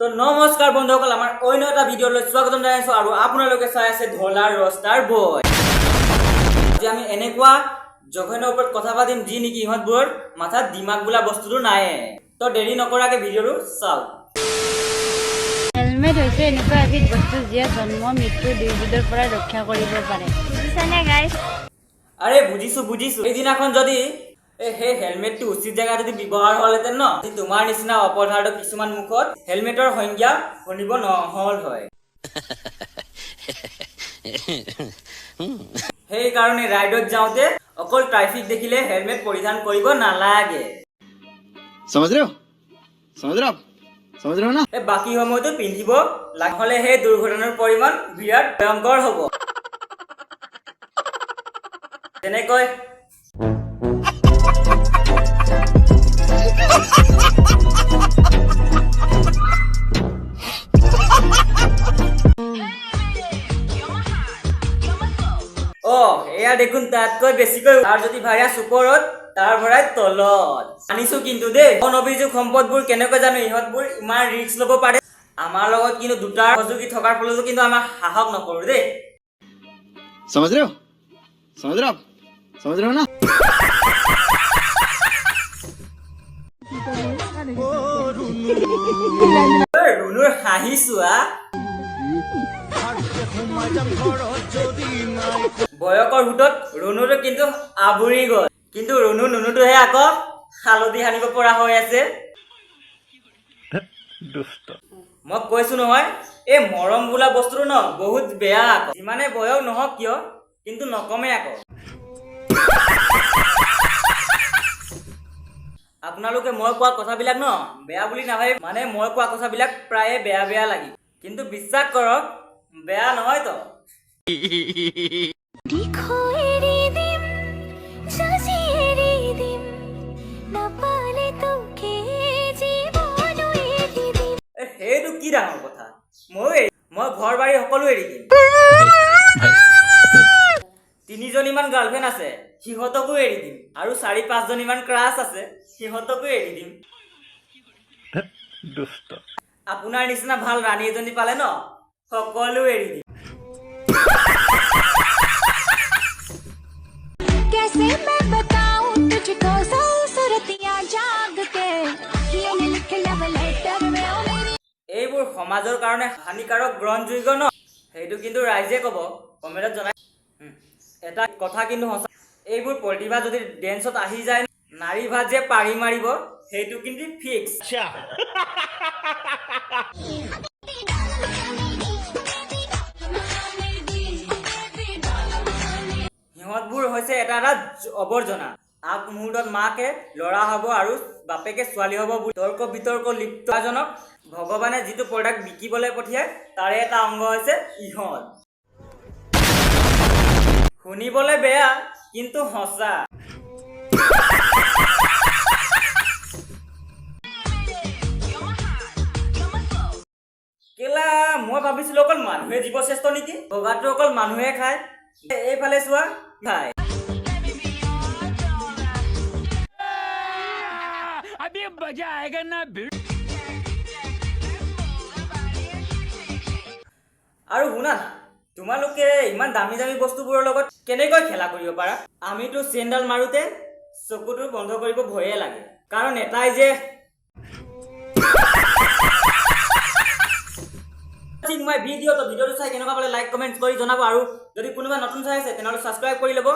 তো নমস্কাৰ বন্ধুসকল, আমাৰ অন্য এটা ভিডিঅ'লৈ স্বাগতম জনাইছো আৰু আপোনালোকে চাই আছে ধলাৰ ৰষ্টাৰ বয়। আজি আমি এনেকুৱা জঘন্যৰ ওপৰত কথা পাতিম যি নেকি ইহঁতবোৰৰ মাথাত দিমাগ বোলা বস্তুটো নাই। তো দেৰি নকৰাকে ভিডিঅ'টো চাওক। হেলমেট হৈছে এনেকুৱা এবিধ বস্তু যিয়ে জন্ম মৃত্যু দুয়োবিধৰ পৰা ৰক্ষা কৰিব পাৰে। বুজিছানে গাইজ? আৰে বুজিছো এইদিনাখন যদি সেই হেলমেটটো উচিত জেগাত যদি ব্যৱহাৰ হ'লহেঁতেন ন, তোমাৰ নিচিনা অপধাৰ্থ কিছুমান মুখত হেলমেটৰ সংজ্ঞা শুনিব নহ'ল হয়। সেইকাৰণে ৰাইডত যাওঁতে অকল ট্ৰাফিক দেখিলে হেলমেট পৰিধান কৰিব নালাগে। समझ रहे हो ना? বাকী সময়তো পিন্ধিব লাগে, হ'লে সেই দুৰ্ঘটনাৰ পৰিমাণ বিৰাট ভয়ংকৰ হ'ব। তেনেকৈ এয়া দেখোন তাতকৈ বেছিকৈ, তাৰ যদি ভাইৰাছ ওপৰত তাৰ ভৰাই তলত। আনিছো কিন্তু দেই, অভিযোগ সম্পদবোৰ কেনেকৈ জানো ইহঁতবোৰ ইমান ৰিস্ক ল'ব পাৰে। আমাৰ লগত কিন্তু দুটাৰ সহযোগী থকাৰ ফলতো কিন্তু আমাৰ সাহস নকৰো দেই। समझ रहे हो ना? ৰুনুৰ হাঁহি চোৱা। বয়সৰ ভূতত ৰুনুটো কিন্তু আৱৰি গ'ল, কিন্তু নুনুটোহে আকৌ হালধি সানিব পৰা হৈ আছে। মই কৈছো নহয়, এই মৰম বোলা বস্তুটো ন বহুত বেয়া আকৌ। যিমানে বয়স নহওক কিয় কিন্তু নকমে আকৌ। আপোনালোকে মই কোৱা কথাবিলাক ন বেয়া বুলি নাভাবে, মানে মই কোৱা কথাবিলাক প্ৰায়ে বেয়া লাগে, কিন্তু বিশ্বাস কৰক বেয়া নহয়তো। সেইটো কি ডাঙৰ কথা, মই ঘৰ বাৰী সকলো এৰি দিম। 3জনীমান গাৰ্লফ্ৰেণ্ড আছে, সিহঁতকো এৰি দিম, আৰু 4-5জনীমান ক্ৰাছ আছে, সিহঁতকো এৰি দিম। আপোনাৰ নিচিনা ভাল ৰাণী এজনী পালে ন সকলো এৰি দিম। এইবোৰ সমাজৰ কাৰণে হানিকাৰক গ্ৰহণযোগ্য ন, সেইটো কিন্তু ৰাইজে ক'ব, কমেণ্টত জনাই। এটা কথা কিন্তু সঁচা, এইবোৰ প্ৰতিভা যদি ডেন্সত আহি যায়, নাৰী ভাত যে পাৰি মাৰিব সেইটো কিন্তু ফিক্স। সিহঁতবোৰ হৈছে এটা আৱৰ্জনা। আগমুহূৰ্তত মাকে ল'ৰা হ'ব আৰু বাপেকে ছোৱালী হ'ব বুলি তৰ্ক বিতৰ্ক লিপ্ত এজনক ভগৱানে যিটো প্ৰডাক্ট বিকিবলৈ পঠিয়ায় তাৰে এটা অংগ হৈছে ইহঁত। শুনিবলৈ বেয়া কিন্তু সঁচা। কেলা মই ভাবিছিলো অকল মানুহে জীৱ শ্ৰেষ্ঠ নেকি, ভগাটো অকল মানুহে খায়। এইফালে চোৱা খায়। আৰু শুনা না, তোমালোকে ইমান দামী বস্তুবোৰৰ লগত কেনেকৈ খেলা কৰিব পাৰা? আমিতো চেণ্ডাল মাৰোতে চকুটো বন্ধ কৰিব ভয়ে লাগে, কাৰণ এটাই যে মই ভিডিঅ'টো চাই কেনেকুৱা পালে লাইক কমেণ্ট কৰি জনাব, আৰু যদি কোনোবা নতুন চাই আছে তেনেহ'লে ছাবস্ক্ৰাইব কৰি ল'ব।